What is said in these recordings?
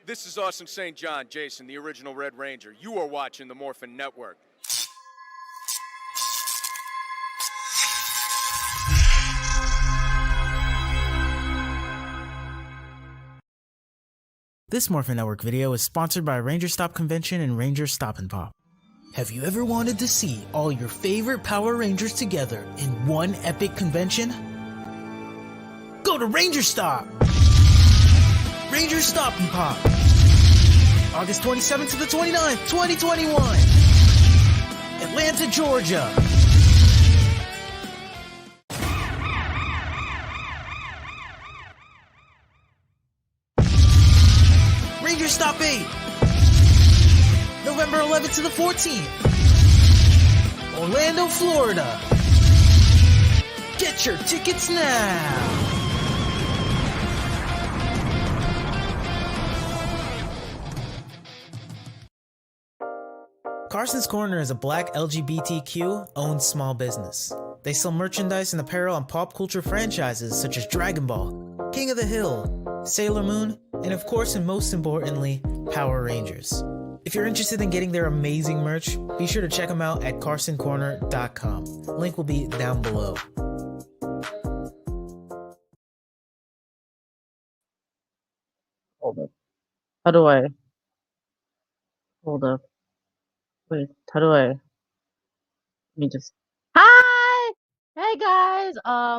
This is Austin St. John, Jason, the original Red Ranger. You are watching the Morphin Network. This Morphin Network video is sponsored by Ranger Stop Convention and Ranger Stop and Pop. Have you ever wanted to see all your favorite Power Rangers together in one epic convention? Go to Ranger Stop! Ranger Stop and Pop! August 27th to the 29th, 2021! Atlanta, Georgia! Ranger Stop 8! November 11th to the 14th! Orlando, Florida! Get your tickets now! Carson's Corner is a black LGBTQ-owned small business. They sell merchandise and apparel on pop culture franchises such as Dragon Ball, King of the Hill, Sailor Moon, and of course and most importantly, Power Rangers. If you're interested in getting their amazing merch, be sure to check them out at carsoncorner.com. Link will be down below. Hold up. How do I? Hold up. Wait, how do I? Let me just. Hi! Hey guys!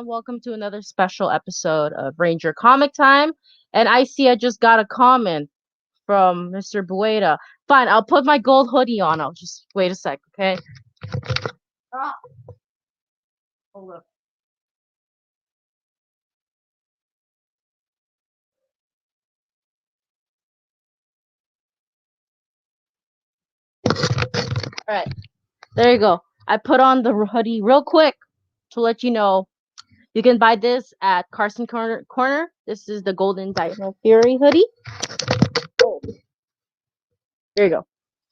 Welcome to another special episode of Ranger Comic Time. And I see I just got a comment from Mr. Bueda. Fine, I'll put my gold hoodie on. I'll just wait a sec, okay? Ah. Hold up. Alright, there you go. I put on the hoodie real quick to let you know you can buy this at Carson Corner. This is the Golden Dino Fury hoodie. Oh. There you go.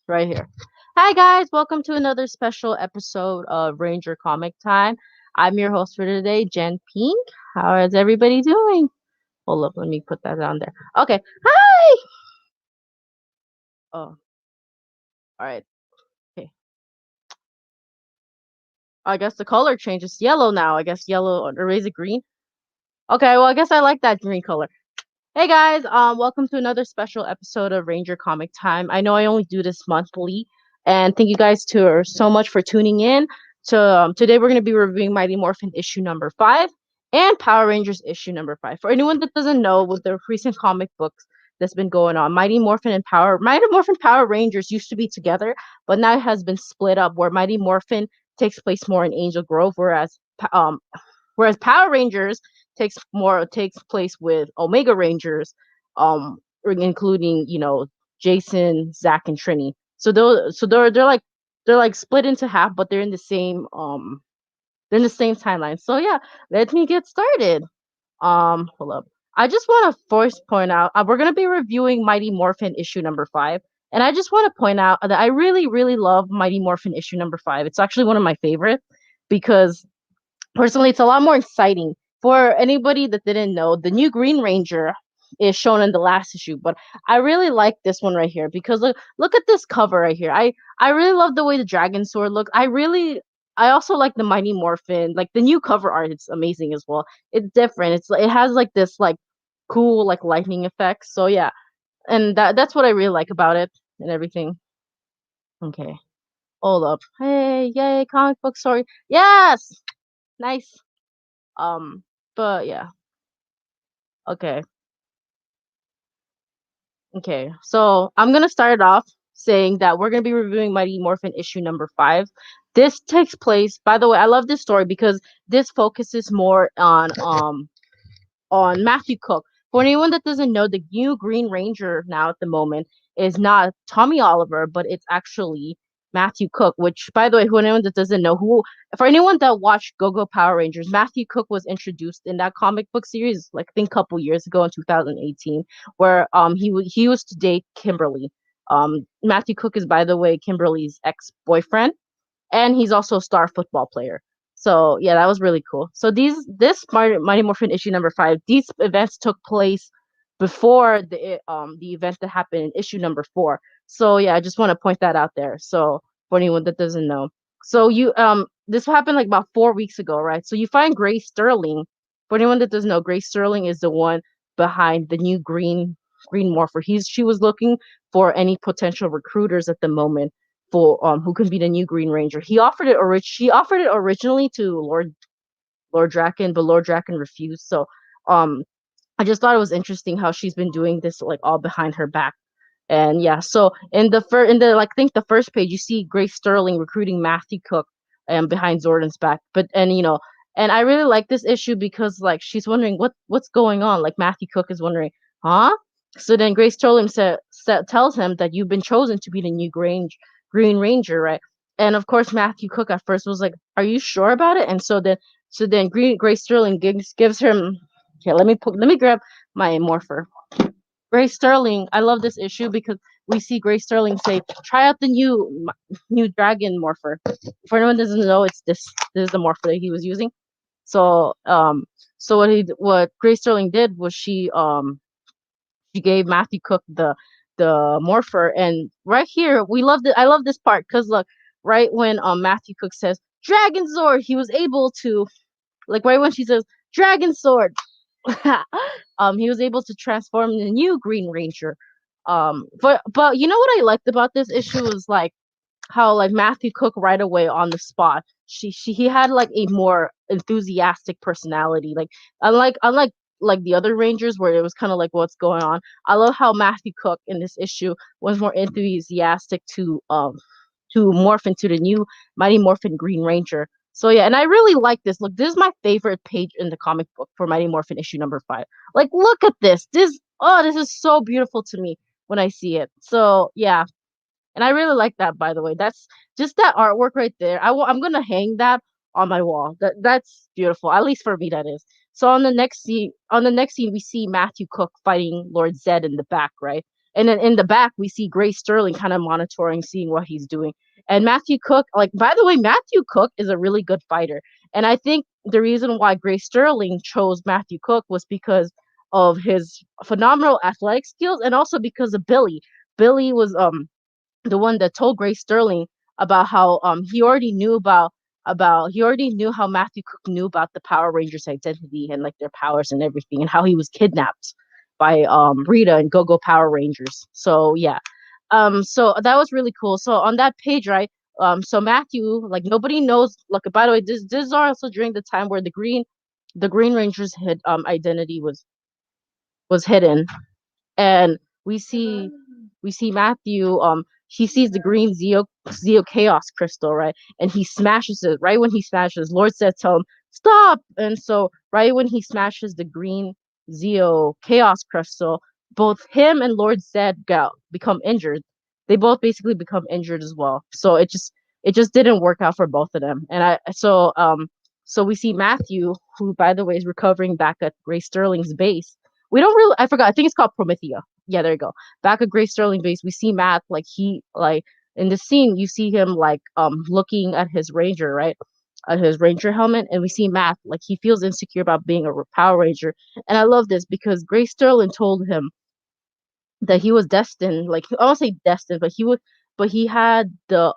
Right here. Hi guys, welcome to another special episode of Ranger Comic Time. I'm your host for today, Jen Pink. How is everybody doing? Hold up, let me put that on there. Okay. Hi! Oh. Alright. Okay. I guess the color changes yellow now. I guess yellow, or is it green? Okay, well I guess I like that green color. Hey guys, welcome to another special episode of Ranger Comic Time. I know I only do this monthly, and thank you guys so much for tuning in. So today we're going to be reviewing Mighty Morphin issue number 5 and Power Rangers issue number 5. For anyone that doesn't know, with the recent comic books that's been going on, Mighty Morphin Power Rangers used to be together, but now it has been split up, where Mighty Morphin takes place more in Angel Grove, whereas Power Rangers takes place with Omega Rangers, including Jason, Zach, and Trini. So they're like split into half, but they're in the same timeline. So yeah, let me get started. Hold up. I just want to first point out we're gonna be reviewing Mighty Morphin issue number 5, and I just want to point out that I really really love Mighty Morphin issue number 5. It's actually one of my favorites because personally, it's a lot more exciting. For anybody that didn't know, the new Green Ranger is shown in the last issue, but I really like this one right here because look at this cover right here. I really love the way the dragon sword looks. I also like the Mighty Morphin, like the new cover art. It's amazing as well. It's different. It has like this like cool like lightning effects. So yeah, and that's what I really like about it and everything. Okay, hold up. Hey, yay, comic book story. Yes, nice. But yeah. Okay. Okay. So I'm gonna start off saying that we're gonna be reviewing Mighty Morphin issue number 5. This takes place, by the way, I love this story because this focuses more on Matthew Cook. For anyone that doesn't know, the new Green Ranger now at the moment is not Tommy Oliver, but it's actually Matthew Cook, which, by the way, for anyone that doesn't know, for anyone that watched Go-Go Power Rangers, Matthew Cook was introduced in that comic book series, like I think a couple years ago in 2018, where he used to date Kimberly. Matthew Cook is, by the way, Kimberly's ex-boyfriend, and he's also a star football player. So yeah, that was really cool. So this Mighty Morphin issue number 5, these events took place before the event that happened in issue number 4. So yeah, I just want to point that out there. So for anyone that doesn't know. So you this happened like about 4 weeks ago, right? So you find Grace Sterling. For anyone that doesn't know, Grace Sterling is the one behind the new green morpher. She was looking for any potential recruiters at the moment for who can be the new Green Ranger. She offered it originally to Lord Draken, but Lord Draken refused. So um I just thought it was interesting how she's been doing this like all behind her back. And yeah, so in the like I think the first page you see Grace Sterling recruiting Matthew Cook behind Zordon's back. But and you know, and I really like this issue because like she's wondering what's going on. Like Matthew Cook is wondering, huh? So then Grace Sterling tells him that you've been chosen to be the new Green Ranger, right? And of course Matthew Cook at first was like, "Are you sure about it?" And so then Grace Sterling gives him. Okay, let me grab my morpher. Grace Sterling, I love this issue because we see Grace Sterling say, "Try out the new dragon morpher." For anyone who doesn't know, it's this is the morpher that he was using. So so what Grace Sterling did was she gave Matthew Cook the morpher, and right here we love I love this part because look, right when Matthew Cook says Dragon Sword, he was able to like right when she says Dragon Sword, he was able to transform the new Green Ranger. But you know what I liked about this issue was like how like Matthew Cook right away on the spot. He had like a more enthusiastic personality. Like unlike like the other Rangers where it was kind of like what's going on. I love how Matthew Cook in this issue was more enthusiastic to morph into the new Mighty Morphin Green Ranger. So yeah, and I really like this. Look, this is my favorite page in the comic book for Mighty Morphin issue number 5. Like, look at this. This is so beautiful to me when I see it. So yeah, and I really like that, by the way. That's just that artwork right there. I'm gonna hang that on my wall. That's beautiful. At least for me, that is. So on the next scene, we see Matthew Cook fighting Lord Zed in the back, right? And then in the back, we see Grace Sterling kind of monitoring, seeing what he's doing. And Matthew Cook, like by the way, Matthew Cook is a really good fighter. And I think the reason why Grace Sterling chose Matthew Cook was because of his phenomenal athletic skills and also because of Billy. Billy was the one that told Grace Sterling about how he already knew how Matthew Cook knew about the Power Rangers identity and like their powers and everything and how he was kidnapped by Rita and Go Go Power Rangers. So yeah. So that was really cool. So on that page, right? So Matthew, like nobody knows like by the way, this is also during the time where the Green Rangers identity was hidden, and we see Matthew he sees the green Zeo Chaos crystal, right? And he smashes it. Right when he smashes, Lord Zed tell him stop. And so right when he smashes the green Zeo Chaos crystal, both him and Lord Zed become injured. They both basically become injured as well. So it just didn't work out for both of them. And so we see Matthew, who by the way is recovering back at Grace Sterling's base. We don't really I forgot, I think it's called Promethea. Yeah, there you go. Back at Grace Sterling base, we see Matt like he like in the scene you see him like looking at his ranger, right? At his ranger helmet, and we see Matt like he feels insecure about being a Power Ranger. And I love this because Grace Sterling told him that he was destined, like I won't say destined, but he had the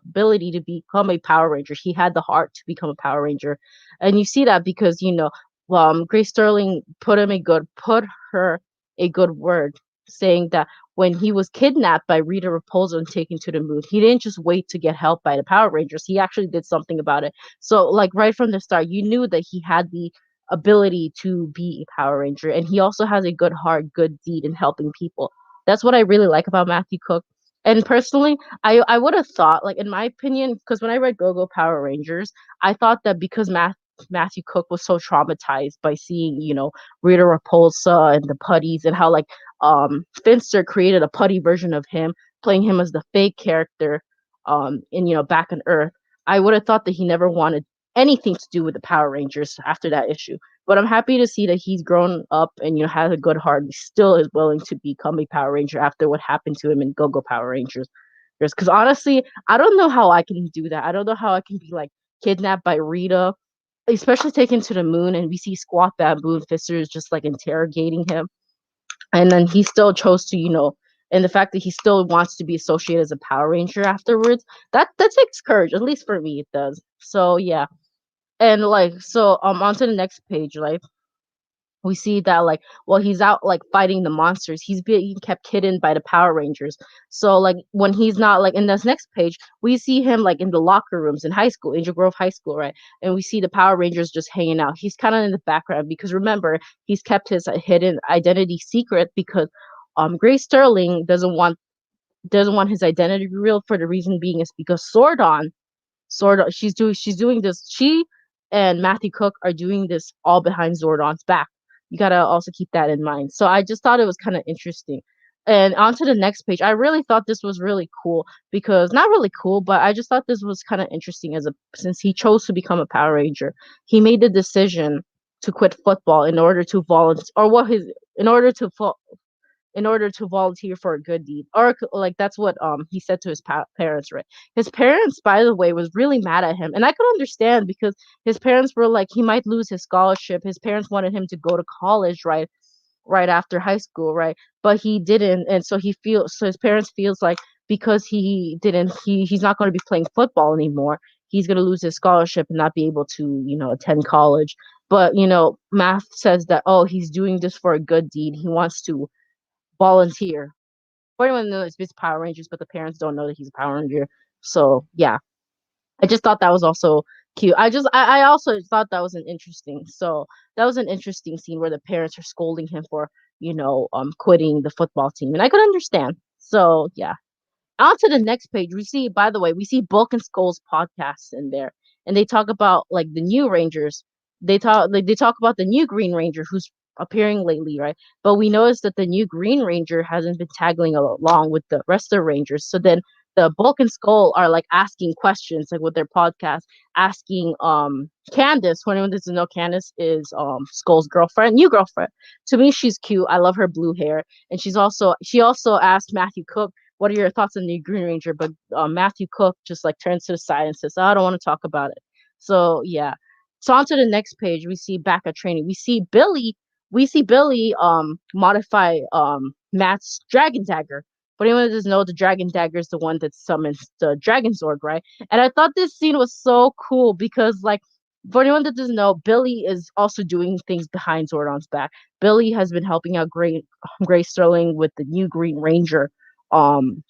ability to become a Power Ranger. He had the heart to become a Power Ranger. And you see that because, Grace Sterling put her a good word, saying that when he was kidnapped by Rita Repulsa and taken to the moon, he didn't just wait to get help by the Power Rangers. He actually did something about it. So like right from the start, you knew that he had the ability to be a Power Ranger, and he also has a good heart, good deed in helping people. That's what I really like about Matthew Cook. And personally, I would have thought, like in my opinion, because when I read Go Go Power Rangers, I thought that because Matthew Cook was so traumatized by seeing, Rita Repulsa and the putties and how like Finster created a putty version of him, playing him as the fake character in back on Earth. I would have thought that he never wanted anything to do with the Power Rangers after that issue. But I'm happy to see that he's grown up and has a good heart. He still is willing to become a Power Ranger after what happened to him in Go Go Power Rangers. Because honestly, I don't know how I can do that. I don't know how I can be like kidnapped by Rita especially taken to the moon, and we see Squat Baboon Fisters just like interrogating him, and then he still chose to, and the fact that he still wants to be associated as a Power Ranger afterwards, that takes courage. At least for me, it does. So yeah, and like so, on to the next page, like we see that like while he's out like fighting the monsters, he's being kept hidden by the Power Rangers. So like when he's not like in this next page, we see him like in the locker rooms in high school, Angel Grove High School, right? And we see the Power Rangers just hanging out. He's kind of in the background because remember, he's kept his hidden identity secret because Grace Sterling doesn't want his identity revealed, for the reason being is because Zordon, she's doing this. She and Matthew Cook are doing this all behind Zordon's back. You gotta also keep that in mind. So I just thought it was kind of interesting. And on to the next page. I really thought this was really cool because not really cool, but I just thought this was kind of interesting since he chose to become a Power Ranger. He made the decision to quit football in order to volunteer, or what his in order to volunteer for a good deed, or like that's what he said to his parents, right? His parents, by the way, was really mad at him, and I could understand because his parents were like he might lose his scholarship. His parents wanted him to go to college, right after high school, right? But he didn't, and so his parents feels like because he didn't he's not going to be playing football anymore. He's going to lose his scholarship and not be able to attend college. But Math says that, oh, he's doing this for a good deed. He wants to volunteer. Everyone knows it's Power Rangers, but the parents don't know that he's a Power Ranger. So yeah, I just thought that was also cute. I also thought that was an interesting. So that was an interesting scene where the parents are scolding him for quitting the football team, and I could understand. So yeah, on to the next page, by the way, we see Bulk and Skull's podcasts in there, and they talk about like the new Rangers. They talk about the new Green Ranger who's appearing lately, right? But we noticed that the new Green Ranger hasn't been tagging along with the rest of the Rangers. So then the Bulk and Skull are like asking questions, like with their podcast, asking Candace. For anyone that doesn't know, Candace is Skull's new girlfriend. To me, she's cute. I love her blue hair, and she also asked Matthew Cook, what are your thoughts on the Green Ranger? But Matthew Cook just like turns to the side and says, oh, I don't want to talk about it. So yeah. So on to the next page, we see back at training. We see Billy modify Matt's Dragon Dagger. But anyone that doesn't know, the Dragon Dagger is the one that summons the Dragon Sword, right? And I thought this scene was so cool because like for anyone that doesn't know, Billy is also doing things behind Zordon's back. Billy has been helping out Grace Sterling with the new Green Ranger um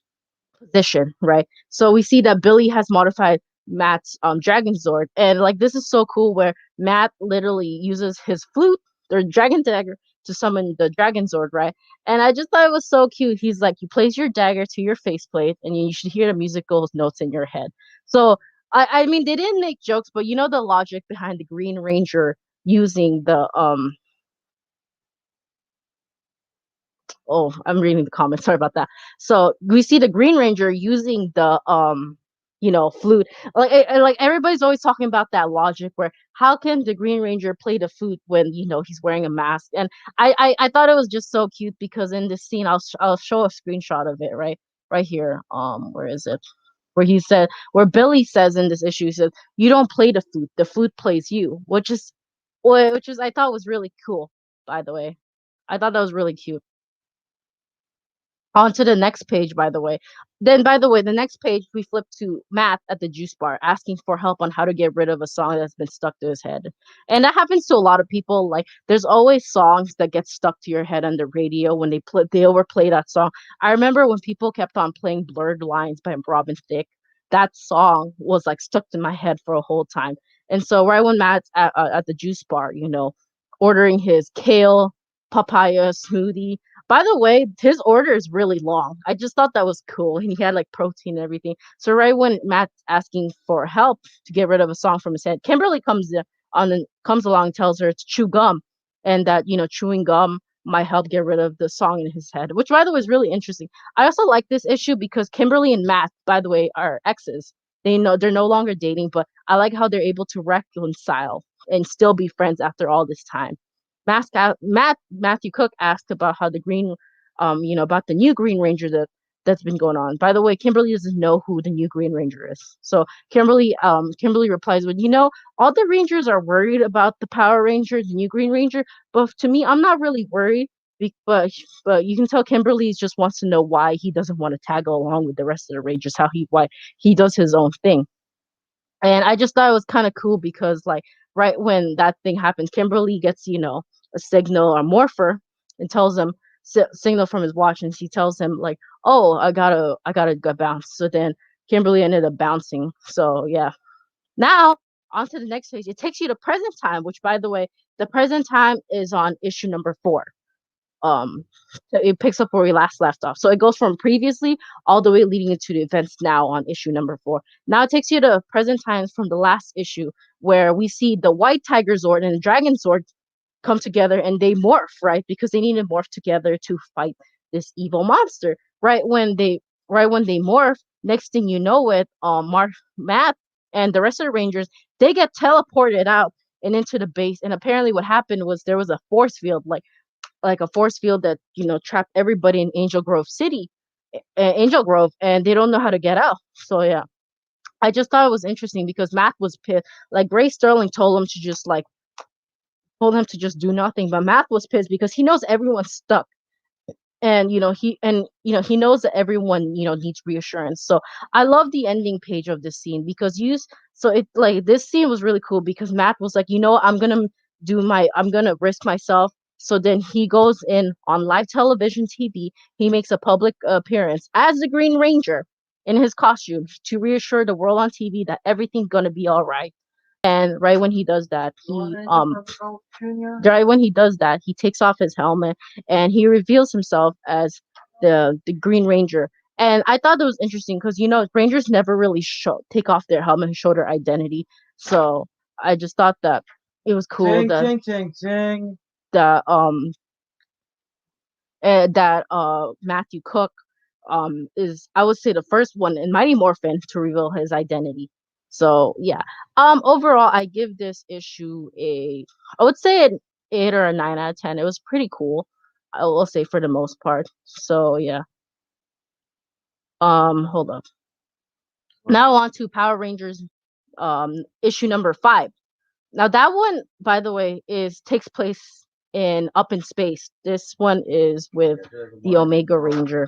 position, right? So we see that Billy has modified Matt's Dragon Sword, and like this is so cool where Matt literally uses his flute or Dragon Dagger to summon the Dragon Sword, right? And I just thought it was so cute. He's like, you place your dagger to your faceplate, and you should hear the musical notes in your head. So I mean, they didn't make jokes, but you know the logic behind the Green Ranger using the oh, I'm reading the comments. Sorry about that. So we see the Green Ranger using the flute. Like everybody's always talking about that logic where how can the Green Ranger play the flute when he's wearing a mask? And I thought it was just so cute because in this scene I'll show a screenshot of it right here. Where is it? Where Billy says in this issue, he says, you don't play the flute plays you, which is I thought was really cool, by the way. I thought that was really cute. On to the next page, by the way. Then, by the way, the next page we flip to Matt at the juice bar asking for help on how to get rid of a song that's been stuck to his head. And that happens to a lot of people. Like, there's always songs that get stuck to your head on the radio when they overplay that song. I remember when people kept on playing Blurred Lines by Robin Thicke. That song was like stuck to my head for a whole time. And so, right when Matt's at the juice bar, ordering his kale papaya smoothie. By the way, his order is really long. I just thought that was cool. And he had like protein and everything. So right when Matt's asking for help to get rid of a song from his head, Kimberly comes along and tells her to chew gum, and that chewing gum might help get rid of the song in his head, which by the way is really interesting. I also like this issue because Kimberly and Matt, by the way, are exes. They're no longer dating, but I like how they're able to reconcile and still be friends after all this time. Matthew Cook asked about how about the new Green Ranger, that's been going on. By the way, Kimberly doesn't know who the new Green Ranger is. So Kimberly replies with, all the Rangers are worried about the Power Ranger, the new Green Ranger, but to me, I'm not really worried. But you can tell Kimberly just wants to know why he doesn't want to tag along with the rest of the Rangers, why he does his own thing. And I just thought it was kind of cool because, like, right when that thing happens, Kimberly gets, a signal or morpher and tells him, signal from his watch, and she tells him like, "Oh, I gotta go bounce." So then Kimberly ended up bouncing. So yeah. Now on to the next page. It takes you to present time, which, by the way, the present time is on issue number 4. um so it picks up where we last left off, so it goes from previously all the way leading into the events now on issue number 4. Now it takes you to present times from the last issue, where we see the white tiger zord and the dragon zord come together and they morph, right? Because they need to morph together to fight this evil monster. Right when they morph, next thing you know it, Matt and the rest of the Rangers, they get teleported out and into the base. And apparently what happened was there was a force field, like a force field that trapped everybody in Angel Grove, and they don't know how to get out. So yeah, I just thought it was interesting because Matt was pissed. Like, Gray Sterling told him to just do nothing, but Matt was pissed because he knows everyone's stuck, and he knows that everyone needs reassurance. So I love the ending page of this scene because this scene was really cool because Matt was like, I'm gonna risk myself. So then he goes in on live television TV. He makes a public appearance as the Green Ranger in his costume to reassure the world on TV that everything's gonna be all right. And right when he does that, he takes off his helmet and he reveals himself as the Green Ranger. And I thought that was interesting because Rangers never really take off their helmet and show their identity. So I just thought that it was cool Ting, that ting, ting, ting. that Matthew Cook is, I would say, the first one in Mighty Morphin to reveal his identity. So yeah. Overall, I give this issue I would say an 8 or a 9 out of 10. It was pretty cool, I will say, for the most part. So yeah. Hold up. Now on to Power Rangers issue number 5. Now that one, by the way, takes place up in space. This one is with the Omega Ranger.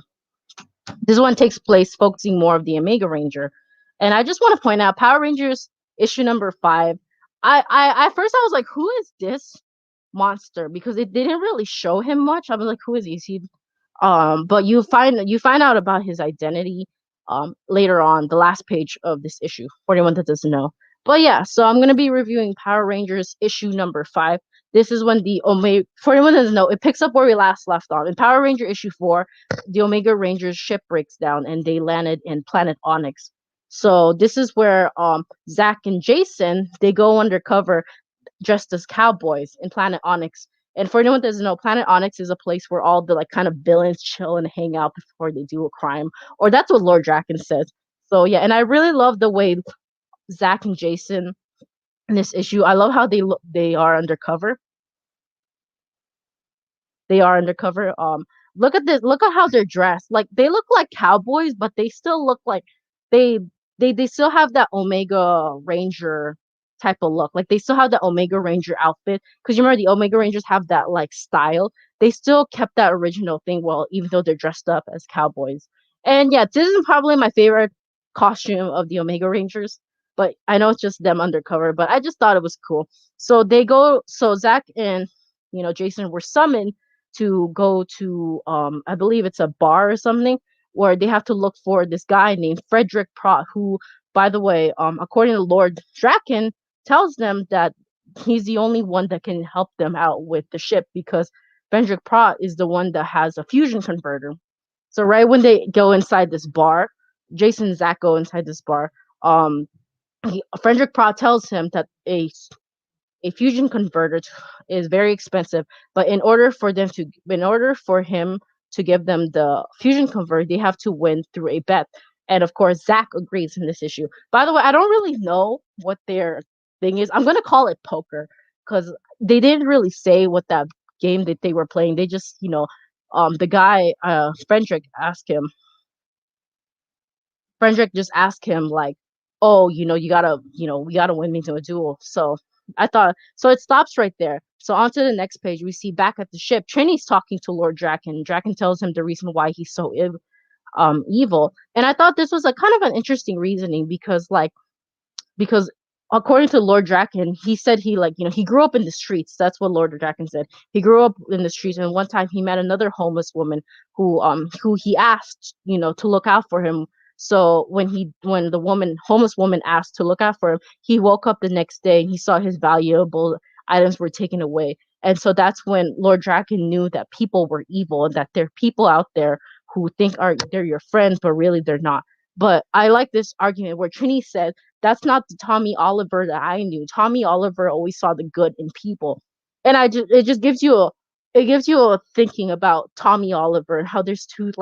This one takes place focusing more of the Omega Ranger. And I just want to point out Power Rangers issue number 5. I at first I was like, who is this monster? Because it didn't really show him much. I was like, who is he? Is he but you find out about his identity later on the last page of this issue, for anyone that doesn't know. But yeah, so I'm gonna be reviewing Power Rangers issue number 5. This is when the Omega, for anyone that doesn't know, it picks up where we last left off. In Power Ranger issue 4, the Omega Rangers ship breaks down and they landed in planet Onyx. So this is where Zach and Jason, they go undercover dressed as cowboys in Planet Onyx. And for anyone that doesn't know, Planet Onyx is a place where all the like kind of villains chill and hang out before they do a crime, or that's what Lord Draken says. So yeah, and I really love the way Zach and Jason in this issue. I love how they are undercover. They are undercover. Look at this. Look at how they're dressed. Like, they look like cowboys, but they still look like they they still have that Omega Ranger type of look. Like, they still have the Omega Ranger outfit, because you remember the Omega Rangers have that like style. They still kept that original thing, well, even though they're dressed up as cowboys. And yeah, this is probably my favorite costume of the Omega Rangers. But I know it's just them undercover. But I just thought it was cool. So they go. So Zach and Jason were summoned to go to I believe it's a bar or something, where they have to look for this guy named Frederick Prott, who, by the way, according to Lord Draken, tells them that he's the only one that can help them out with the ship, because Frederick Prott is the one that has a fusion converter. So right when they go inside this bar, Jason and Zach go inside this bar. Frederick Prott tells him that a fusion converter is very expensive, but in order for him to give them the fusion converter, they have to win through a bet. And of course, Zach agrees in this issue. By the way, I don't really know what their thing is. I'm gonna call it poker, because they didn't really say what that game that they were playing. They just, the guy, Frederick, asked him Frederick just asked him like, "Oh, we gotta win me to a duel." So I thought so. It stops right there. So on to the next page, we see back at the ship, Trini's talking to Lord Draken. Draken tells him the reason why he's so evil, and I thought this was a kind of an interesting reasoning because according to Lord Draken, he said he grew up in the streets. That's what Lord Draken said. He grew up in the streets, and one time he met another homeless woman who he asked to look out for him. So when the homeless woman asked to look out for him, he woke up the next day and he saw his valuable items were taken away. And so that's when Lord Draken knew that people were evil and that there are people out there who think they're your friends, but really they're not. But I like this argument where Trini said that's not the Tommy Oliver that I knew. Tommy Oliver always saw the good in people, and it just gives you a thinking about Tommy Oliver and how there's two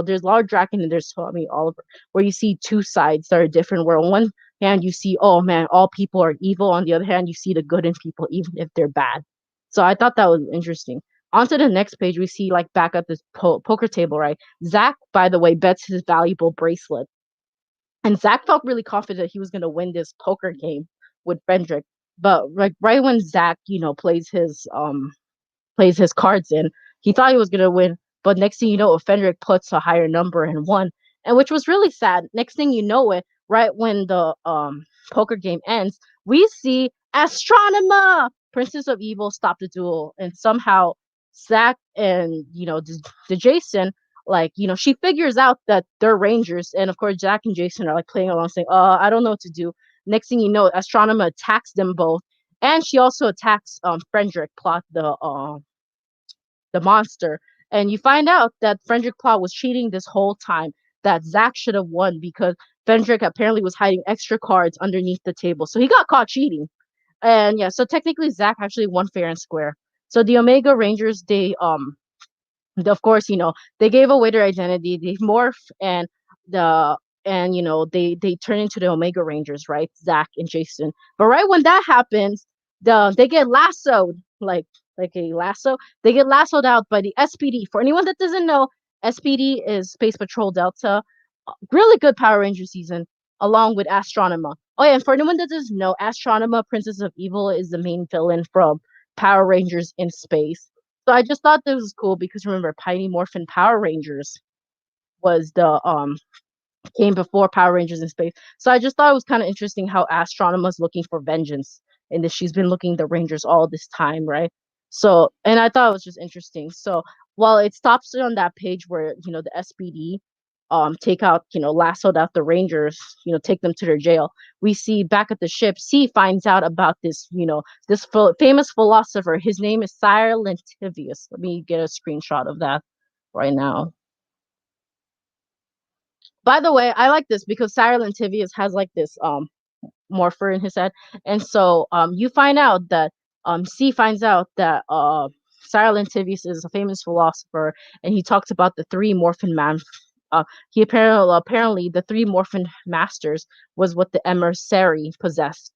there's Lord Draken and there's Tommy Oliver, where you see two sides that are different. Where on one hand you see, oh man, all people are evil. On the other hand, you see the good in people, even if they're bad. So I thought that was interesting. On to the next page, we see like back at this poker table, right? Zach, by the way, bets his valuable bracelet. And Zach felt really confident he was going to win this poker game with Fendrick. But like right when Zach, plays his cards in, he thought he was gonna win. But next thing you know, Fendrick puts a higher number and won, and which was really sad. Next thing you know it, right when the poker game ends, we see Astronomer, Princess of Evil, stop the duel, and somehow Zach and the Jason, she figures out that they're Rangers, and of course Jack and Jason are like playing along, saying, I don't know what to do." Next thing you know, Astronomer attacks them both, and she also attacks Frederick Plot, the monster. And you find out that Frederick Plot was cheating this whole time. That Zach should have won because Frederick apparently was hiding extra cards underneath the table, so he got caught cheating. And yeah, so technically Zach actually won fair and square. So the Omega Rangers, of course, they gave away their identity. They morph the they turn into the Omega Rangers, right? Zach and Jason. But right when that happens, they get lassoed, like a lasso. They get lassoed out by the SPD. For anyone that doesn't know, SPD is Space Patrol Delta. Really good Power Ranger season, along with Astronomer. Oh yeah, and for anyone that doesn't know, Astronomer, Princess of Evil, is the main villain from Power Rangers in Space. So I just thought this was cool because remember, Mighty Morphin Power Rangers was the came before Power Rangers in Space. So I just thought it was kind of interesting how Astronomer's looking for vengeance and that she's been looking the Rangers all this time, right? So, and I thought it was just interesting. So while it stops on that page where the SPD take out lassoed out the Rangers, take them to their jail, we see back at the ship, C finds out about this famous philosopher. His name is Sire Lentivius. Let me get a screenshot of that right now. By the way, I like this because Sire Lentivius has like this morpher in his head, and so you find out that C finds out that Sire Lentivius is a famous philosopher, and he talks about the three Morphin man. He apparently the three Morphin masters was what the emissary possessed,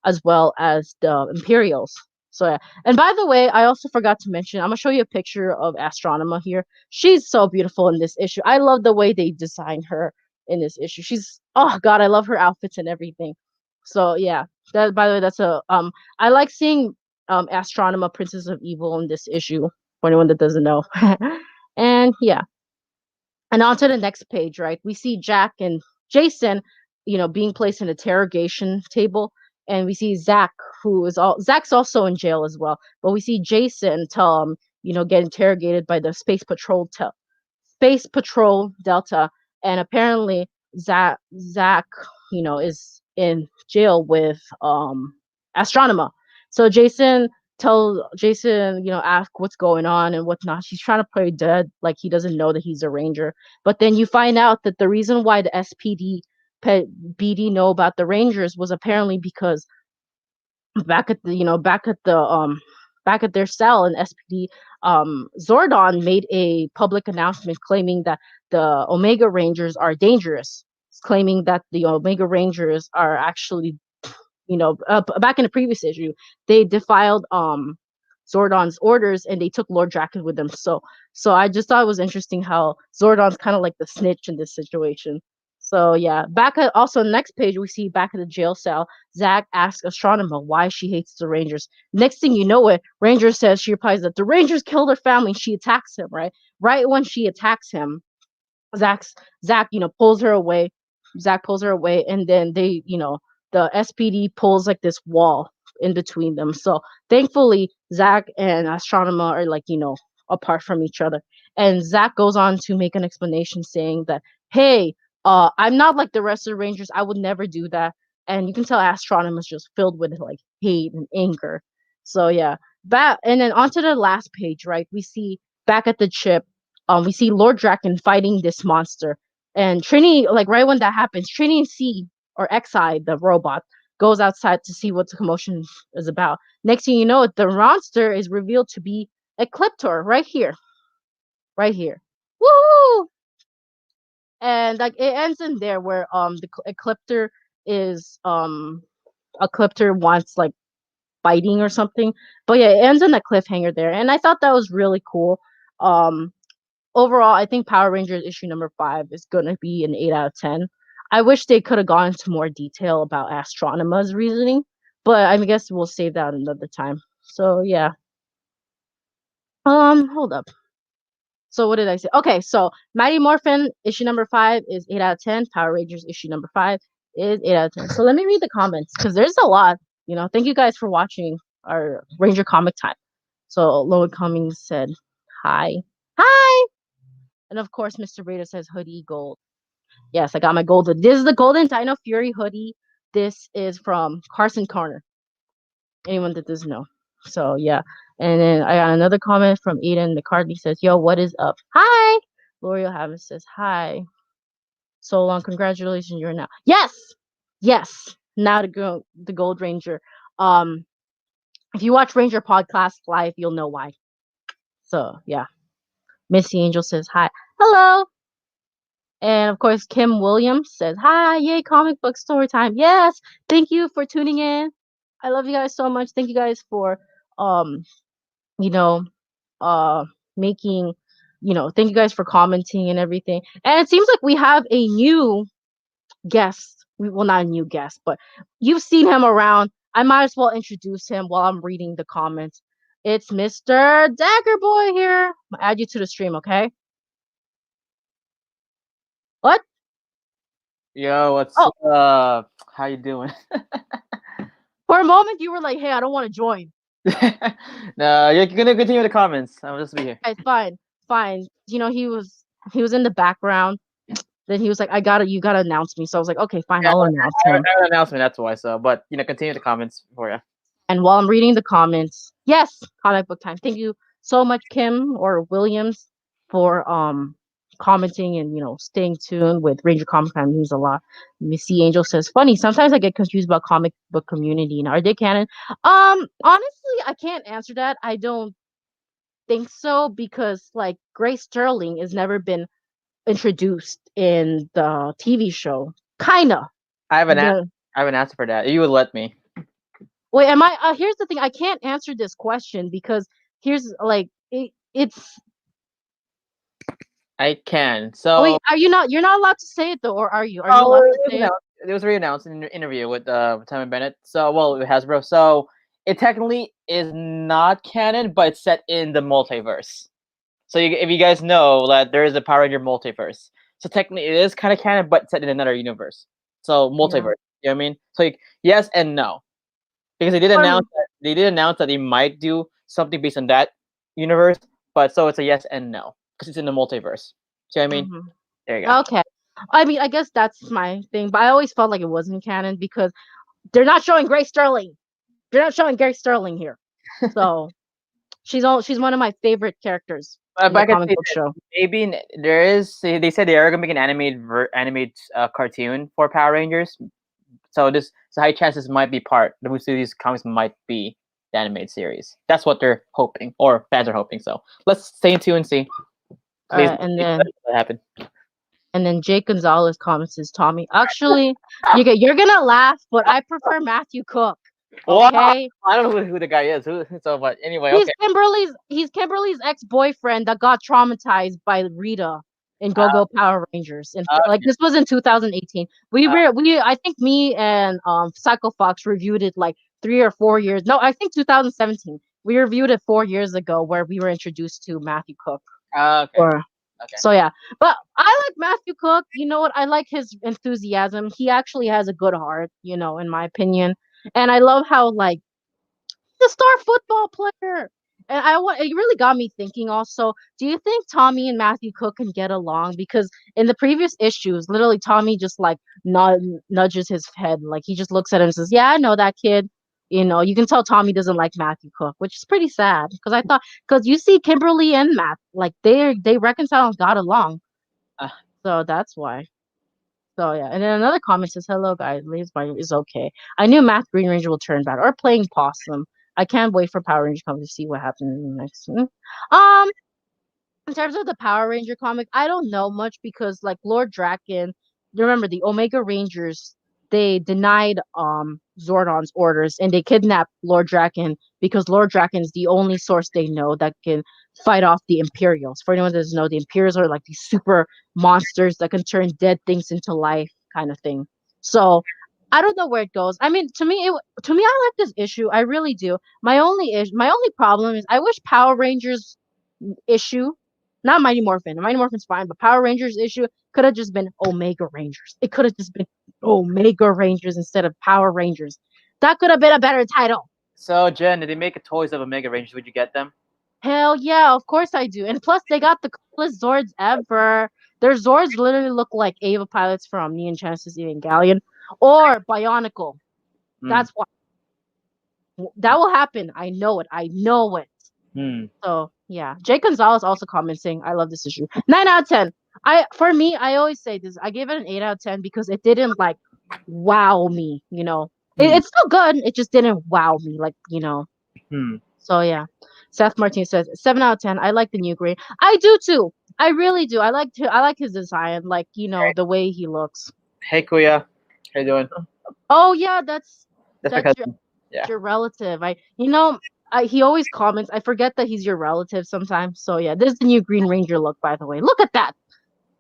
as well as the Imperials. So yeah. And by the way, I also forgot to mention, I'm gonna show you a picture of Astronomer here. She's so beautiful in this issue. I love the way they designed her in this issue. Oh god, I love her outfits and everything. So yeah, that by the way, that's I like seeing Astronomer, Princess of Evil in this issue. For anyone that doesn't know, and yeah, and on to the next page, right? We see Jack and Jason, being placed in an interrogation table, and we see Zach, Zach's also in jail as well. But we see Jason get interrogated by the Space Patrol Delta, and apparently Zach, is in jail with Astronomer. So Jason, ask what's going on and whatnot. She's trying to play dead, like he doesn't know that he's a Ranger. But then you find out that the reason why the BD know about the Rangers was apparently because back at their cell in SPD, Zordon made a public announcement claiming that the Omega Rangers are dangerous, claiming that the Omega Rangers are actually, back in the previous issue, they defiled Zordon's orders and they took Lord Draken with them. So I just thought it was interesting how Zordon's kind of like the snitch in this situation. So yeah, back at also next page we see back at the jail cell, Zach asks Astronomer why she hates the Rangers. Next thing you know it, Ranger says she replies that the Rangers killed her family. She attacks him, right? Right when she attacks him, Zach's Zach, pulls her away. Zach pulls her away, and then the SPD pulls like this wall in between them. So thankfully, Zach and Astronomer are like, apart from each other. And Zach goes on to make an explanation saying that, hey, I'm not like the rest of the Rangers. I would never do that. And you can tell Astronomer's just filled with like hate and anger. So yeah. Back and then onto the last page, right? We see back at the chip, we see Lord Draken fighting this monster. And Trini, like right when that happens, Trini and C or Xi, the robot, goes outside to see what the commotion is about. Next thing you know, the monster is revealed to be Ecliptor right here. Right here. Woo! And like it ends in there where the Ecliptor is Ecliptor wants like fighting or something. But yeah, it ends on a cliffhanger there. And I thought that was really cool. Um Overall, I think Power Rangers issue number 5 is going to be an 8 out of 10. I wish they could have gone into more detail about Astronoma's reasoning, but I guess we'll save that another time. So yeah. Hold up. So what did I say? Okay, so Mighty Morphin issue number 5 is 8 out of 10. Power Rangers issue number 5 is 8 out of 10. So let me read the comments because there's a lot. Thank you guys for watching our Ranger comic time. So Lowen Cummings said, "Hi, hi." And of course, Mr. Raider says hoodie gold. Yes, I got my golden. This is the golden Dino Fury hoodie. This is from Carson Corner. Anyone that doesn't know. So yeah. And then I got another comment from Aiden McCartney says, "Yo, what is up?" Hi. L'Oreal Havas says, "Hi. So long. Congratulations, you're now." Yes. Yes. Now the Gold Ranger. If you watch Ranger Podcast live, you'll know why. So yeah. Missy Angel says, "Hi. Hello." And of course, Kim Williams says, "Hi, yay, comic book story time." Yes, thank you for tuning in. I love you guys so much. Thank you guys for, um, you know, uh, making, thank you guys for commenting and everything. And it seems like we have a new guest. Well, not a new guest, but you've seen him around. I might as well introduce him while I'm reading the comments. It's Mr. Dagger Boy here. I'll add you to the stream, okay? What? Yo, what's Oh, up? How you doing? for a moment you were like, "Hey, I don't want to join." No, you're gonna continue the comments. I'll just be here. Okay, fine, fine. He was in the background. Then he was like, you gotta announce me." So I was like, "Okay, fine, Yeah, I'll announce I him." have an announcement, that's why. So, but continue the comments for you. And while I'm reading the comments, yes, comic book time. Thank you so much, Kim or Williams, for commenting and staying tuned with Ranger Comic Time means a lot. Missy Angel says, "Funny, sometimes I get confused about comic book community and are they canon?" Honestly, I can't answer that. I don't think so because like Grace Sterling has never been introduced in the TV show. Kinda. I have an The I have an answer for that. You would let me. Wait, am I? Here's the thing. I can't answer this question because here's like it's. I can. Oh, So, wait, are you not? You're not allowed to say it though, or are you? Are you allowed oh, to say it? it was re-announced in an interview with Simon Bennett. So, well, with Hasbro. So, it technically is not canon, but it's set in the multiverse. So, if you guys know that there is a Power Ranger multiverse, so technically it is kind of canon, but set in another universe. So, multiverse. You know what I mean? So, yes and no, because they did announce that they might do something based on that universe, but so it's a yes and no because it's in the multiverse. See what I mean? Mhm. There you go. Okay. I mean, I guess that's my thing, but I always felt like it wasn't canon because they're not showing Grace Sterling. They're not showing Grace Sterling here, so she's one of my favorite characters in But the I can comic say book that show. maybe there is. They said they are gonna make an animated cartoon for Power Rangers. So high chances might be part. The these comics might be the animated series. That's what they're hoping, or fans are hoping. So let's stay tuned and see. Please, And then what happened. Jake Gonzalez comments says, "Tommy, actually, you're gonna laugh, but I prefer Matthew Cook. Wow, Okay, I don't know who the guy is. So, but anyway, he's okay. Kimberly's ex-boyfriend that got traumatized by Rita in Go Go Power Rangers. And like Okay. this was in 2018. I think me and Psycho Fox reviewed it like 3 or 4 years. No, I think 2017. We reviewed it 4 years ago where we were introduced to Matthew Cook. Okay. Or Okay. so yeah. But I like Matthew Cook. You know what? I like his enthusiasm. He actually has a good heart, in my opinion. And I love how like the star football player. And it really got me thinking also, do you think Tommy and Matthew Cook can get along? Because in the previous issues, literally Tommy just like nudges his head. Like he just looks at him and says, yeah, I know that kid. You can tell Tommy doesn't like Matthew Cook, which is pretty sad. Because you see Kimberly and Matt, like they reconcile and got along. Uh, So that's why. So yeah, and then another comment says, "Hello guys, Lee's Bite is okay. I knew Math Green Ranger will turn bad or playing possum. I can't wait for Power Ranger comic to see what happens next." In terms of the Power Ranger comic, I don't know much because like Lord Draken, remember the Omega Rangers, they denied Zordon's orders and they kidnapped Lord Draken because Lord Draken is the only source they know that can fight off the Imperials. For anyone that doesn't know, the Imperials are like these super monsters that can turn dead things into life kind of thing. So I don't know where it goes. I mean, to me, I like this issue. I really do. My only problem is I wish Power Rangers issue, not Mighty Morphin. Mighty Morphin's fine, but Power Rangers issue could have just been Omega Rangers. It could have just been Omega Rangers instead of Power Rangers. That could have been a better title. So Jen, did they make a toys of Omega Rangers? Would you get them? Hell yeah, of course I do. And plus, they got the coolest Zords ever. Their Zords literally look like Ava pilots from Neon Genesis Evangelion or Bionicle. That's why that will happen. I know it. I know it. Hmm. So yeah, Jay Gonzalez also commenting. I love this issue. 9 out of 10. For me, I always say this. I gave it an 8 out of 10 because it didn't like wow me. It's still good. It just didn't wow me. Hmm. So yeah. Seth Martin says 7 out of 10. I like the new green. I do too. I really do. I like his design. Like the way he looks. Hey Kuya, how you doing? Oh yeah, That's my that's cousin. Yeah. your relative. He always comments. I forget that he's your relative sometimes. So yeah, this is the new Green Ranger look, by the way. Look at that,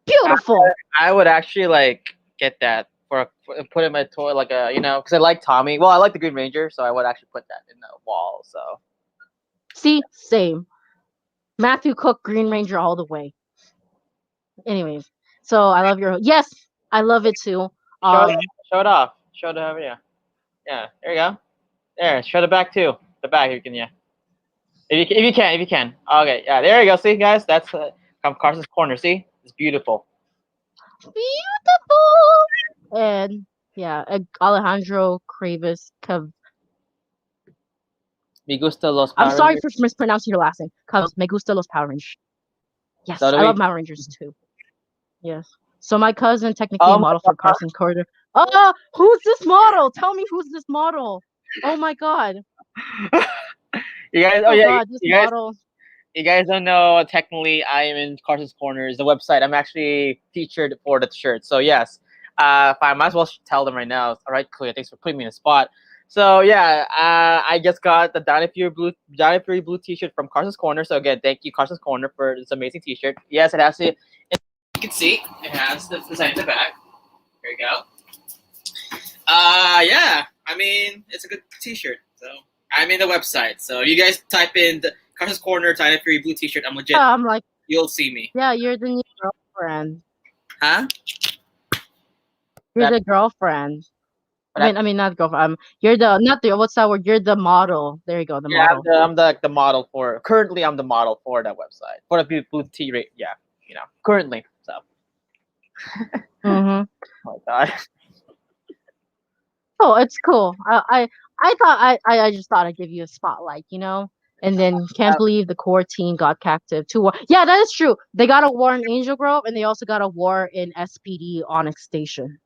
beautiful. I would actually like get that put in my toy like because I like Tommy. Well, I like the Green Ranger, so I would actually put that in the wall. So See, same. Matthew Cook, Green Ranger all the way. Anyways, so I love your. Yes, I love it too. show it off. Show it over. Yeah. There you go. There. Show the back too. The back if you can. Yeah. If you can. Okay. Yeah. There you go. See guys, that's from Carson's Corner. See, it's beautiful. Beautiful. And yeah, Alejandro Cravis. Me gusta los I'm Power sorry Rangers. for mispronouncing your last name. Me gusta los Power Rangers. Yes, So do I we. love Power Rangers too. Yes. So my cousin, technically a Oh my model for Carson Carter. Oh, who's this model? Tell me who's this model. Oh my god. You guys. Oh Oh yeah. god, this model. You guys don't know. Technically, I am in Carson's Corners, the website. I'm actually featured for the shirt. So yes, I might as well tell them right now. All right, Clea, thanks for putting me in a spot. So yeah, I just got the Dino Fury Blue T-shirt from Carson's Corner. So again, thank you Carson's Corner for this amazing T-shirt. Yes, it has to. You can see it has the design in the back. There you go. Yeah. I mean, it's a good T-shirt. So I'm in the website. So you guys type in the Carson's Corner Dino Fury Blue T-shirt. I'm legit. I'm like, You'll see me. yeah, you're the new girlfriend. Huh? You're the girlfriend. What I mean, not girlfriend. You're the not the what's that word? You're the model. There you go, the Yeah, model. I'm the model for currently. I'm the model for that website for the blue T rate. Yeah, currently. So. Mm-hmm. Oh my god. Oh, it's cool. I just thought I'd give you a spotlight, And then can't believe the core team got captive. Yeah, that is true. They got a war in Angel Grove, and they also got a war in SPD Onyx Station.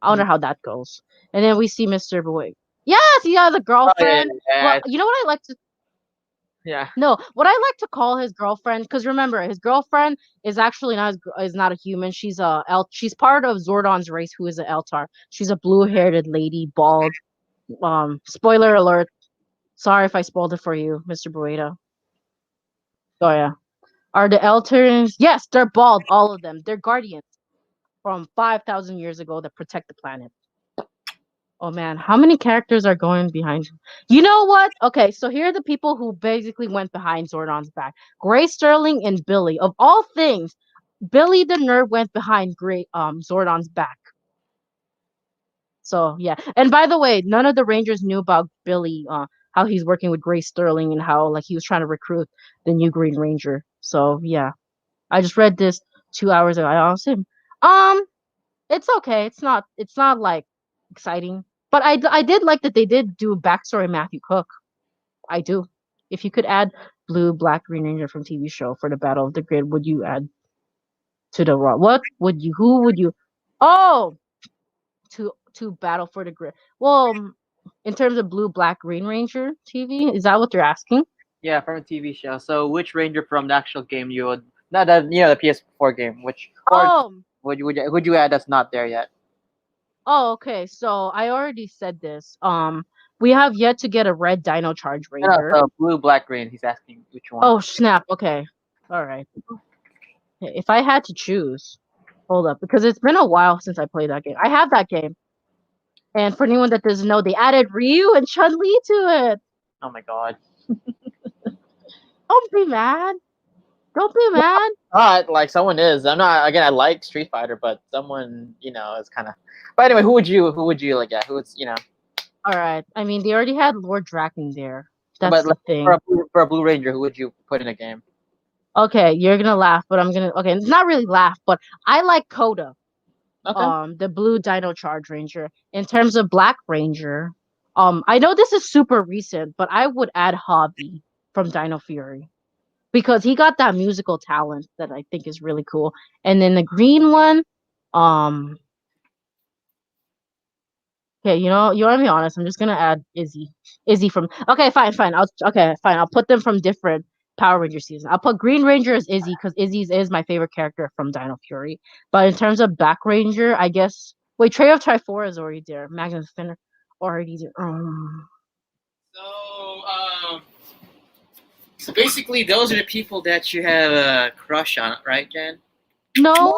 I wonder how that goes. And then we see Mr. Boy. Yes, he has a girlfriend. Well, you know what I like to. Yeah. No, what I like to call his girlfriend, because remember, his girlfriend is actually not a human. She's she's part of Zordon's race, who is an Eltar. She's a blue-haired lady, bald. Spoiler alert. Sorry if I spoiled it for you, Mr. Bueda. Oh yeah. Are the Elterns? Yes, they're bald, all of them. They're guardians from 5,000 years ago that protect the planet. Oh man, how many characters are going behind? You know what? Okay, so here are the people who basically went behind Zordon's back. Gray Sterling and Billy. Of all things, Billy the nerd went behind Zordon's back. So yeah. And by the way, none of the Rangers knew about Billy, how he's working with Gray Sterling and how like he was trying to recruit the new Green Ranger. So yeah. I just read this 2 hours ago. I asked him, it's okay. It's not like exciting. But I did like that they did do backstory Matthew Cook. I do. If you could add Blue, Black, Green Ranger from TV show for the Battle of the Grid, would you add to the Raw? What would you? Who would you? Oh, to Battle for the Grid. Well, in terms of Blue, Black, Green Ranger TV, is that what you're asking? Yeah, from a TV show. So which Ranger from the actual game you would not the PS4 game? Which or Oh, would you add that's not there yet? oh, okay. So I already said this. We have yet to get a red Dino Charge No, no, Ranger. so blue, black, green. He's asking which one. Oh snap! Okay, all right. If I had to choose, hold up, because it's been a while since I played that game. I have that game, and for anyone that doesn't know, they added Ryu and Chun Li to it. Oh my god. Don't be mad. Don't be mad. Not like someone is. I'm not. Again, I like Street Fighter, but someone is kind of. But anyway, who would you like? Yeah, who's. All right. I mean, they already had Lord Draken there. That's But the like, thing. for a Blue Ranger, who would you put in a game? Okay, you're gonna laugh, but I'm gonna. Okay, not really laugh, but I like Coda. Okay. The blue Dino Charge Ranger. In terms of Black Ranger, I know this is super recent, but I would add Hobby from Dino Fury because he got that musical talent that I think is really cool. And then the green one, um, okay, you want to be honest? I'm just gonna add Izzy. Izzy from. Okay, fine. I'll put them from different Power Ranger seasons. I'll put Green Ranger as Izzy because Izzy is my favorite character from Dino Fury. But in terms of Black Ranger, I guess. Wait, Trey of Trifora is already there. Magnus Finner already there. So, so basically, those are the people that you have a crush on, right, Jen? No,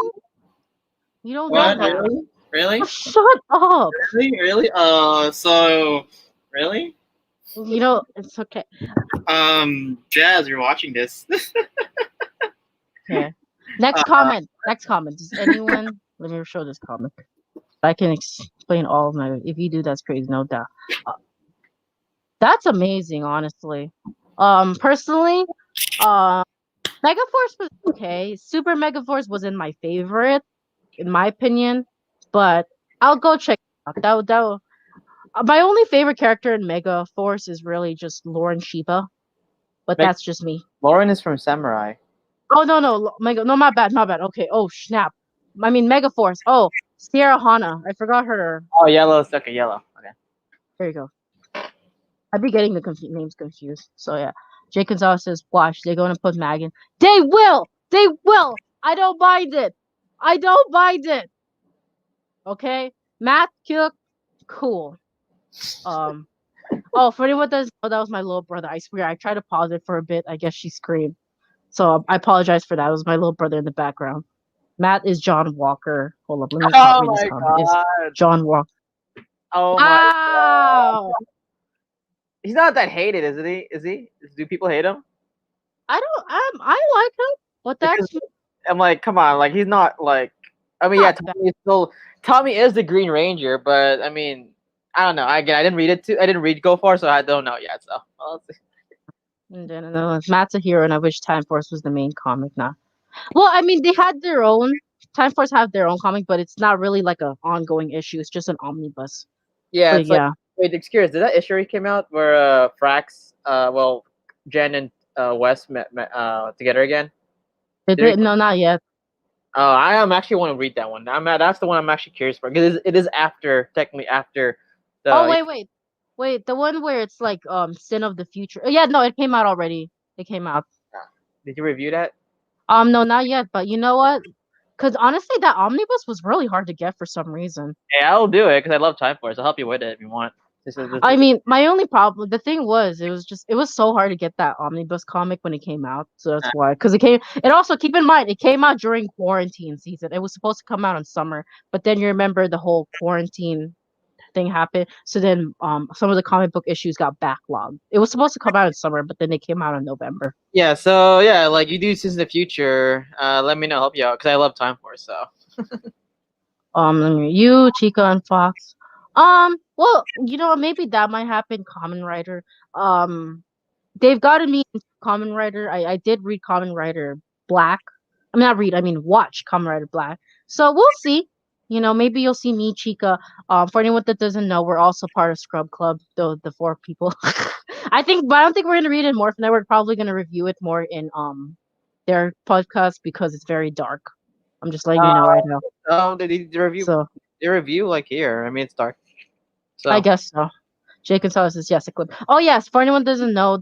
you don't know What? that. Really? Really? Oh, shut up. Really? So, really? It's okay. Jazz, you're watching this. Okay. Next comment. Does anyone? Let me show this comment. I can explain all of my. If you do, that's crazy. No doubt. That's amazing, honestly. Personally, Megaforce was okay. Super Megaforce wasn't my favorite, in my opinion, but I'll go check it out. My only favorite character in Megaforce is really just Lauren Shiba, but that's just me. Lauren is from Samurai. Oh no, my bad. Okay. Oh snap. I mean Megaforce. Oh, Sierra Hana. I forgot her. Oh, yellow. Okay, yellow. Okay. There you go. I'd be getting the names confused. So yeah. Jake Gonzalez says, "Watch, they're going to put Megan. They will. I don't mind it. Okay, Matt Cook, cool. Oh, for anyone that doesn't know, that was my little brother. I swear, I tried to pause it for a bit. I guess she screamed. So I apologize for that. It was my little brother in the background. Matt is John Walker. Hold up, let me read this comment. It's John Walker. Oh Wow. He's not that hated, isn't he? Is he? Do people hate him? I like him, but that's I'm like, come on, like he's not like. I mean, yeah, Tommy is the Green Ranger, but I mean, I don't know. Again, I didn't read Go Far, so I don't know yet. So let's see. No, Matt's a hero, and I wish Time Force was the main comic now. Well, I mean, they had their own. Time Force have their own comic, but it's not really like an ongoing issue. It's just an omnibus. Yeah, But yeah. Wait, curious. Did that issue came out where Frax, Jen and Wes met together again? No, not yet. I am actually want to read that one. That's the one I'm actually curious for because it is technically after. Wait, the one where it's like Sin of the Future. Yeah, no, it came out already. It came out. Did you review that? No, not yet. But you know what? Because honestly, that omnibus was really hard to get for some reason. Yeah, I'll do it because I love Time Force. I'll help you with it if you want. I mean, my only problem, the thing was, it was so hard to get that omnibus comic when it came out. So that's why, because it also, keep in mind, it came out during quarantine season. It was supposed to come out in summer, but then you remember the whole quarantine thing happened. So then, some of the comic book issues got backlogged. It was supposed to come out in summer, but then they came out in November. Yeah, so yeah, like you do this in the future, let me know, help you out, because I love Time Force. So You, Chica, and Fox. Well, maybe that might happen. Common Rider. They've gotten me into Common Rider. I did read Common Rider Black. I mean, not read. I mean, watch Kamen Rider Black. So we'll see. Maybe you'll see me, Chica. For anyone that doesn't know, we're also part of Scrub Club. The four people. But I don't think we're gonna read it in Morphin. We're probably gonna review it more in their podcast because it's very dark. I'm just letting you know right now. the review like here. I mean, it's dark. So I guess so. Jake Gonzalez is yes, Eclipse. Oh yes, for anyone that doesn't know,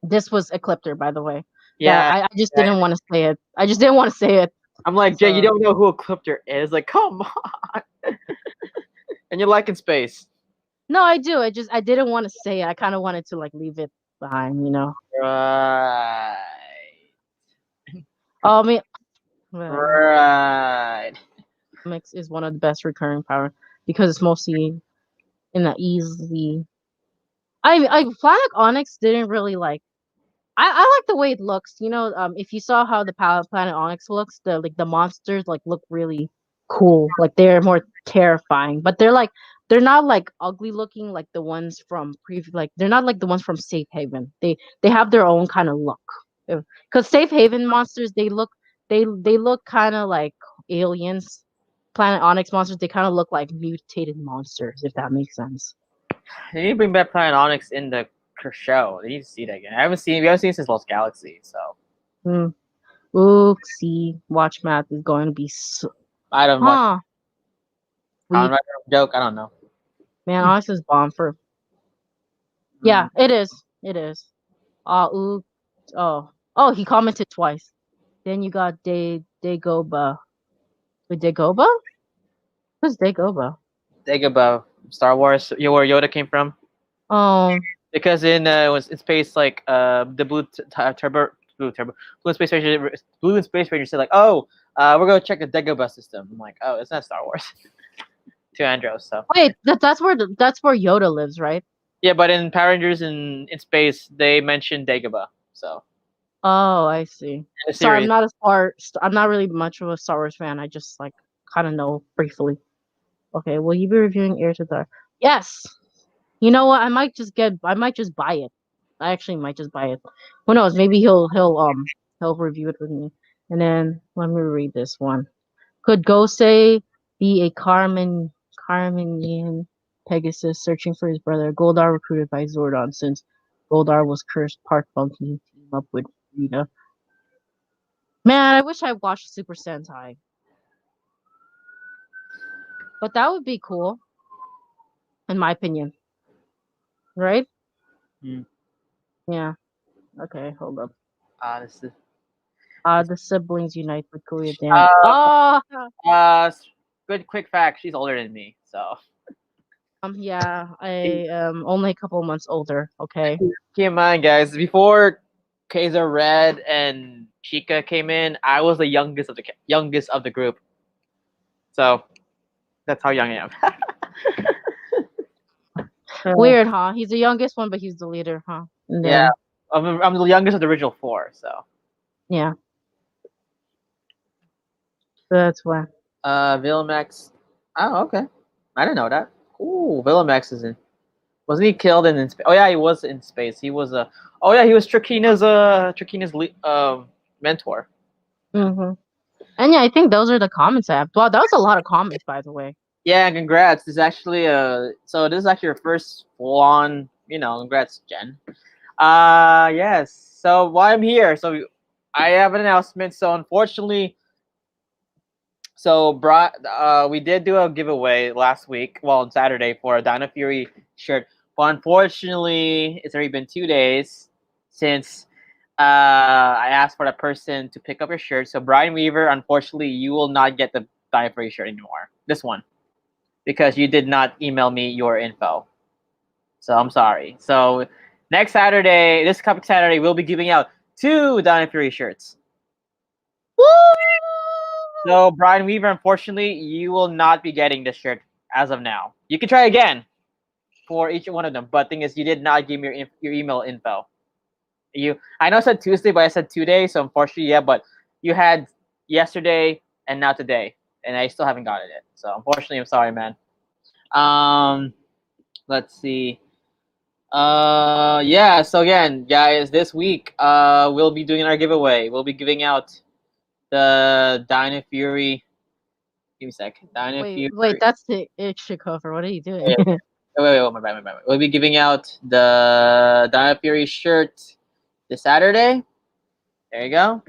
this was Ecliptor, by the way. yeah, I just didn't want to say it. I just didn't want to say it. I'm like, Jay, you So- don't know who Ecliptor is? Like, come on. And you're liking space. No, I do. I didn't want to say it. I kind of wanted to like leave it behind, Right. I mean, whatever. Right. Comics is one of the best recurring power because it's mostly in the easy. I Planet Onyx didn't really like. I like the way it looks. If you saw how the Planet Onyx looks, the monsters like look really cool. Like they're more terrifying, but they're not like ugly looking like the ones from like they're not like the ones from Safe Haven. They have their own kind of look. Because Safe Haven monsters they look kind of like aliens. Planet Onyx monsters they kind of look like mutated monsters, if that makes sense. They need to bring back Planet Onyx in the show. They need to see that again. We haven't seen it since Lost Galaxy, so. Oopsie. Watch math is going to be so. I don't watch Huh. Kamen Rider joke. I don't know. Man, Onyx is bomb for. Yeah, it is. It is. Ooh. Oh, he commented twice. Then you got Dagoba. With Dagoba? Who's Dagoba? Dagobah, Star Wars. Where Yoda came from. Oh, Because in space, like the blue space ranger said like, oh, we're gonna check the Dagobah system. I'm like, oh, it's not Star Wars. To Andros, so wait, that's where Yoda lives, right? yeah, but in Power Rangers in space they mentioned Dagobah, so Oh, I see. in the Sorry, series. I'm not really much of a Star Wars fan. I just like kind of know briefly. Okay, will you be reviewing Heir to Dark? Yes. You know what? I might just buy it. I actually might just buy it. Who knows? Maybe he'll review it with me. And then let me read this one. Could Gosei be a Carmenian Pegasus searching for his brother? Goldar recruited by Zordon since Goldar was cursed part funky team up with Rita. Man, I wish I watched Super Sentai. But that would be cool, in my opinion. Right? Hmm. Yeah. Okay, hold up. This is The siblings unite with Kuya Dan. good quick fact. She's older than me, so Yeah, I am only a couple months older. Okay. keep in mind, guys. Before Kaiser Red and Chica came in, I was the youngest of the group. So that's how young I am. Weird, huh? He's the youngest one, but he's the leader, huh? And then, Yeah, I'm the youngest of the original four. So yeah. So that's why. Vilmax. Oh, okay. I didn't know that. Ooh, Vilmax is in. Wasn't he killed in space? Oh yeah, he was in space. He was a. Oh yeah, he was Trakina's mentor. Mm-hmm. And yeah, I think those are the comments I have. Wow, that was a lot of comments, by the way. Yeah, congrats. This is actually so this is actually your first full on, congrats, Jen. Yes. So why I'm here. So I have an announcement. So unfortunately, we did do a giveaway last week, well on Saturday for a Dino Fury shirt. But unfortunately, it's already been 2 days since I asked for that person to pick up your shirt. So Brian Weaver, unfortunately, you will not get the Dino Fury shirt anymore. This one. because you did not email me your info. So I'm sorry. So next Saturday, this coming Saturday, we'll be giving out 2 Dino Fury shirts. Woo! So Brian Weaver, unfortunately, you will not be getting this shirt as of now. You can try again for each one of them, but thing is, you did not give me your email info. I know I said Tuesday, but I said 2 days. So unfortunately, yeah. But you had yesterday and now today, and I still haven't gotten it. So unfortunately, I'm sorry, man. Let's see. Yeah. So again, guys, this week, we'll be doing our giveaway. We'll be giving out the Dino Fury. Give me a sec. Dino Fury. Wait, that's the issue cover. What are you doing? Wait, my bad. We'll be giving out the Dino Fury shirt this Saturday. There you go.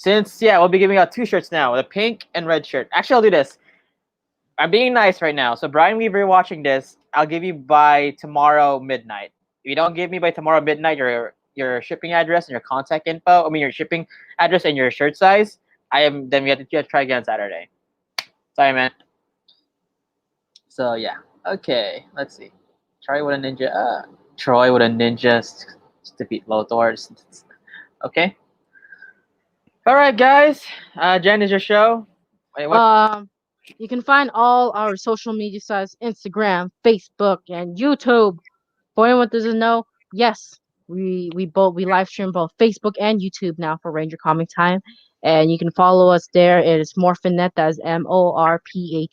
We'll be giving out 2 shirts now, the pink and red shirt. Actually, I'll do this. I'm being nice right now. So Brian Weaver, you're watching this, I'll give you by tomorrow midnight. If you don't give me by tomorrow midnight your shipping address and your contact info, your shipping address and your shirt size, then you have to try again on Saturday. Sorry, man. So yeah. Okay, let's see. Troy with a ninja. Troy with a ninja to defeat Lothar. Okay. All right, guys. Jen, is your show? Wait, what? You can find all our social media sites: Instagram, Facebook, and YouTube. For anyone that doesn't know, yes, we live stream both Facebook and YouTube now for Ranger Comic Time, and you can follow us there. It is Morphinet, that is Morphinet,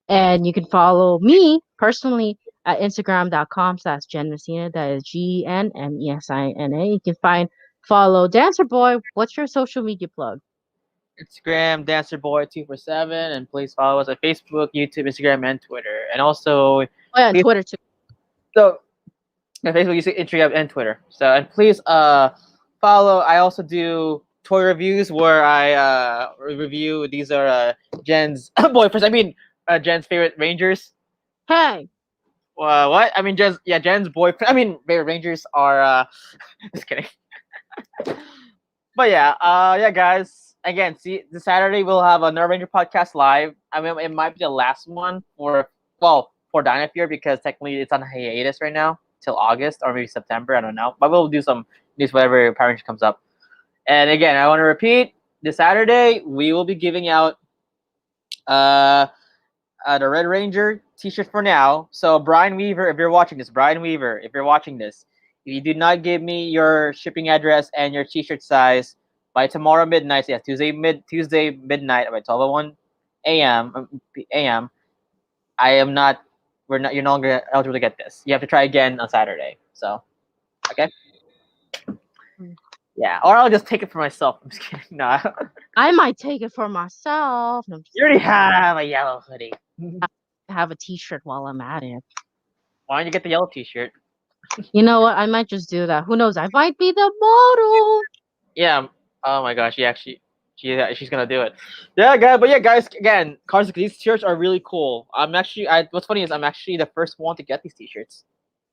and you can follow me personally at Instagram.com/Jen Messina, that is GNMESINA. You can follow Dancer Boy. What's your social media plug? Instagram, DancerBoy247, and please follow us on Facebook, YouTube, Instagram, and Twitter. And also, and Twitter too. So, Facebook, Instagram, and Twitter. So, and please follow. I also do toy reviews where I review. These are Jen's boyfriends. Jen's favorite Rangers. Hey. What? Jen's boyfriend. Favorite Rangers are. Just kidding. But yeah, guys. Again, see, this Saturday we'll have a Nerve Ranger podcast live. It might be the last one for Dino Fury because technically it's on hiatus right now till August or maybe September. I don't know, but we'll do some news whatever Power Ranger comes up. And again, I want to repeat: this Saturday we will be giving out the Red Ranger T-shirt for now. So Brian Weaver, if you're watching this, if you do not give me your shipping address and your T-shirt size by tomorrow midnight, Tuesday midnight by 12:01 a.m. You're no longer eligible to get this. You have to try again on Saturday. So, okay. Yeah, or I'll just take it for myself. I'm just kidding. No, I might take it for myself. No, you already have a yellow hoodie. I have a T-shirt while I'm at it. Why don't you get the yellow T-shirt? You know what? I might just do that. Who knows? I might be the model. Yeah. Oh my gosh. She's gonna do it. Yeah, guys. But yeah, guys. Again, Carson, these shirts are really cool. What's funny is I'm actually the first one to get these T-shirts.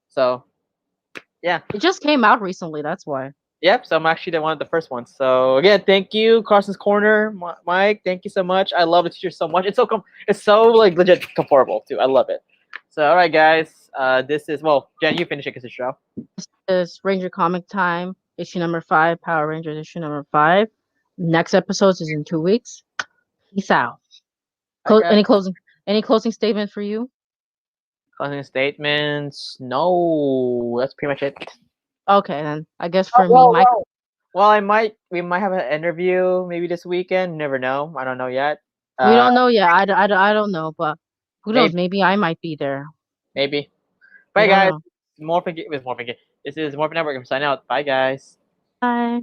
So, yeah. It just came out recently. That's why. Yep. So I'm actually one of the first ones. So again, thank you, Carson's Corner, Mike. Thank you so much. I love the T-shirt so much. It's so like legit comfortable too. I love it. So all right, guys. This is Jen. You finish it because it's your show. This is Ranger Comic Time, issue number 5, Power Rangers issue number 5. Next episode is in 2 weeks. Peace out. Okay. Any closing statement for you? Closing statements? No, that's pretty much it. Okay, then I guess for me, Mike. We might have an interview maybe this weekend. Never know. I don't know yet. We don't know yet. I don't know, but who knows? Maybe I might be there. Maybe. Bye, guys. Morphin. This is Morphin Network. I'm signing out. Bye, guys. Bye.